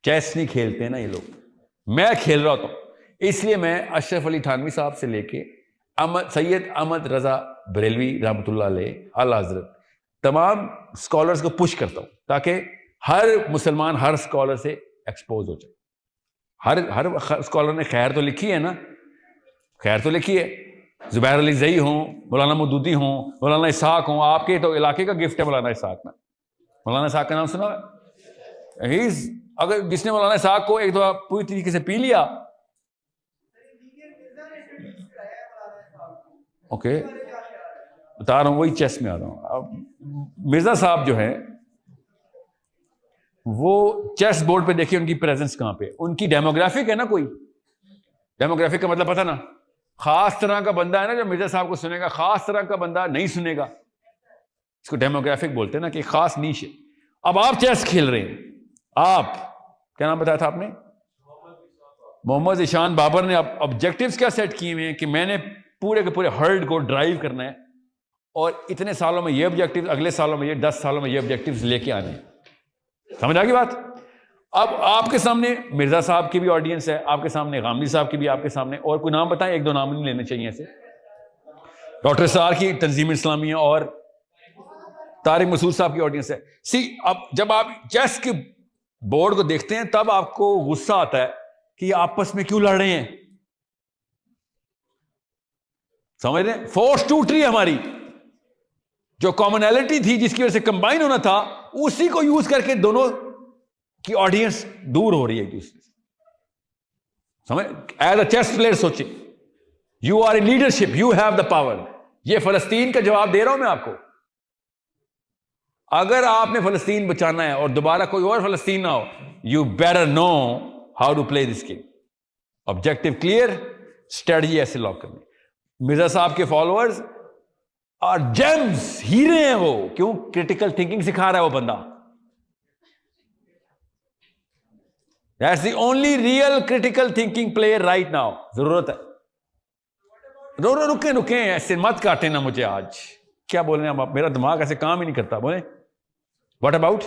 Chess नहीं खेलते ना ये लोग, मैं खेल रहा होता हूं। इसलिए मैं अशरफ अली थानवी साहब से लेके सैयद अहमद रजा बरेलवी रहमतुल्लाह अलैह आला हजरत तमाम स्कॉलर्स को पुश करता हूं ताकि हर मुसलमान हर स्कॉलर से एक्सपोज हो जाए। हर स्कॉलर ने खैर तो लिखी है ना, खैर तो लिखी है। जुबैर अली ज़ई हों, मौलाना मौदूदी हों, मौलाना इसहाक हों, आपके तो इलाके का गिफ्ट है मौलाना इसहाक ना। मौलाना इसहाक का नाम सुना है? अगर जिसने मौलाना इसहाक को एक दफा पूरी तरीके से पी लिया, ओके बता रहा हूं, वही चेस में आ रहा हूं। अब मिर्जा साहब जो है वो चेस बोर्ड पे देखिए उनकी प्रेजेंस कहां पे, उनकी डेमोग्राफिक है ना, कोई डेमोग्राफिक का मतलब पता ना, खास तरह का बंदा है ना जो मिर्जा साहब को सुनेगा, खास तरह का बंदा नहीं सुनेगा, इसको डेमोग्राफिक बोलते हैं ना, कि खास नीश है। अब आप चेस खेल रहे हैं, आप क्या नाम बताया था आपने? मोहम्मद ईशान बाबर ने ऑब्जेक्टिव्स क्या सेट किए हुए हैं कि मैंने पूरे के पूरे हर्ड को ड्राइव करना है और इतने सालों में ये ऑब्जेक्टिव, अगले सालों में ये, 10 सालों में ये ऑब्जेक्टिव्स लेके आने हैं। समझ आ गई बात? अब आपके सामने मिर्जा साहब की भी ऑडियंस है, आपके सामने गामदी साहब की भी, आपके सामने और कोई नाम बताएं, एक दो नाम नहीं लेने चाहिए ऐसे, डॉक्टर सार की तंजीम इस्लामिया और तारिक मसूद साहब की ऑडियंस है। अब जब आप चेस के बोर्ड को देखते हैं तब आपको गुस्सा आता है कि आपस में क्यों लड़ रहे हैं। समझ रहे हैं? फोर्स टूट रही है हमारी, जो कॉमनैलिटी थी जिसकी वजह से कंबाइन होना था, उसी को यूज करके दोनों की ऑडियंस दूर हो रही है एक दूसरे से। समझ? एज अ चेस प्लेयर सोचे, you are in leadership, you have the power. ये फलस्तीन का जवाब दे रहा हूं मैं आपको। अगर आपने फलस्तीन बचाना है और दोबारा कोई और फलस्तीन ना हो, you better know how to play this game. Objective clear, strategy ऐसे लॉक करनी। मिर्जा साहब के फॉलोअर्स और जेम्स, हीरे हैं वो। क्यों? क्रिटिकल थिंकिंग सिखा रहा है वो बंदा। That's the only real critical thinking player right now. जरूरत है। रुके रुके, ऐसे मत काटे ना मुझे आज। क्या बोल रहे हैं आप? मेरा दिमाग ऐसे काम ही नहीं करता। बोले व्हाट अबाउट?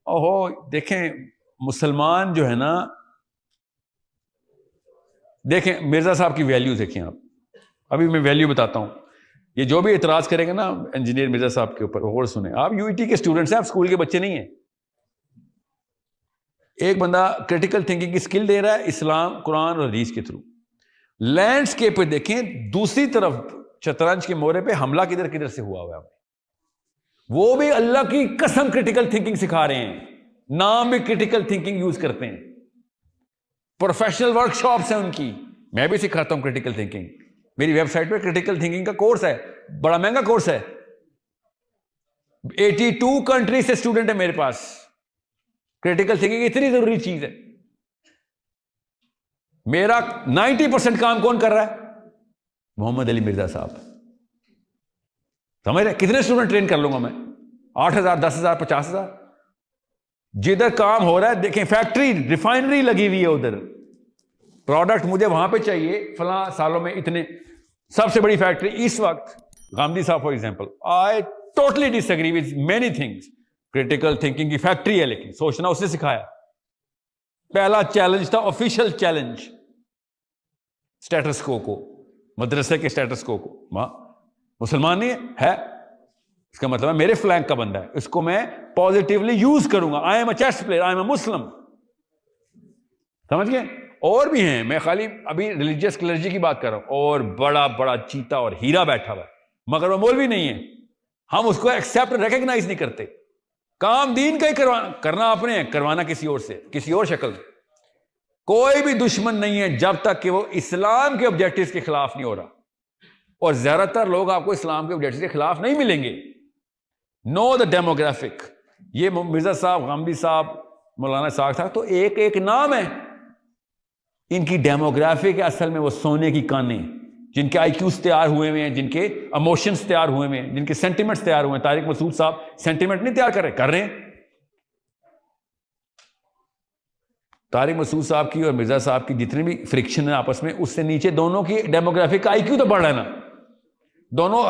ओहो, देखें मुसलमान जो है ना, देखें मिर्जा साहब की वैल्यू देखें आप। अभी मैं वैल्यू बताता हूं। ये जो भी इतराज करेंगे ना इंजीनियर मिर्जा साहब के ऊपर, और सुने, आप यूईटी के स्टूडेंट्स हैं, आप स्कूल के बच्चे नहीं हैं। एक बंदा क्रिटिकल थिंकिंग की स्किल दे रहा है इस्लाम, कुरान और हदीस के थ्रू। लैंडस्केप पे देखें, दूसरी तरफ शतरंज के मोरे पे हमला किधर किधर से हुआ है। वो भी अल्लाह की कसम क्रिटिकल थिंकिंग सिखा रहे हैं, नाम भी क्रिटिकल थिंकिंग यूज करते हैं। प्रोफेशनल वर्कशॉप्स हैं उनकी, मैं भी सिखाता हूं क्रिटिकल थिंकिंग। मेरी वेबसाइट पे क्रिटिकल थिंकिंग का कोर्स है, बड़ा महंगा कोर्स है। 82 कंट्री से स्टूडेंट है मेरे पास। क्रिटिकल थिंकिंग इतनी जरूरी चीज है। मेरा 90% काम कौन कर रहा है? मोहम्मद अली मिर्जा साहब। समझ रहे? कितने स्टूडेंट ट्रेन कर लूंगा मैं? 8,000, 10,000, 50,000। जिधर काम हो रहा है देखें, फैक्ट्री, रिफाइनरी लगी हुई है उधर, प्रोडक्ट मुझे वहां पे चाहिए, फला सालों में इतने। सबसे बड़ी फैक्ट्री इस वक्त गांधी साहब for example, I totally disagree with many things. Critical thinking की फैक्ट्री है, लेकिन सोचना उसने सिखाया। पहला चैलेंज था ऑफिशियल चैलेंज, स्टेटस को मदरसे के स्टेटस को मुसलमान नहीं है, इसका मतलब है मेरे फ्लैंक का बंदा है, इसको मैं पॉजिटिवली यूज करूंगा। I am a chess player, I am a Muslim. समझ गए? और भी हैं, मैं खाली अभी रिलीजियस क्लर्जी की बात कर रहा हूं। और बड़ा बड़ा चीता और हीरा बैठा हुआ है, मगर वो मौलवी नहीं है। हम उसको एक्सेप्ट, रिकॉग्नाइज नहीं करते। काम दीन का ही करना आपने, करवाना किसी और से, किसी और शक्ल में। कोई भी दुश्मन नहीं है जब तक कि वो इस्लाम के ऑब्जेक्टिव्स के खिलाफ नहीं हो रहा। और ज्यादातर लोग आपको इस्लाम के ऑब्जेक्टिव्स के खिलाफ नहीं मिलेंगे। Know the demographic. ये मिर्जा साहब, गामदी साहब, मौलाना साहब था, तो एक एक नाम है। इनकी डेमोग्राफिक असल में वो सोने की कानें, जिनके आईक्यूज तैयार हुए हुए हैं, जिनके इमोशंस तैयार हुए हुए हैं, जिनके सेंटिमेंट्स तैयार हुए हैं। तारिक मसूद साहब सेंटिमेंट नहीं तैयार कर रहे हैं। तारिक मसूद साहब की और मिर्जा साहब की जितने भी फ्रिक्शन है आपस में, उससे नीचे दोनों की डेमोग्राफिक आईक्यू तो बढ़ रहा है ना। दोनों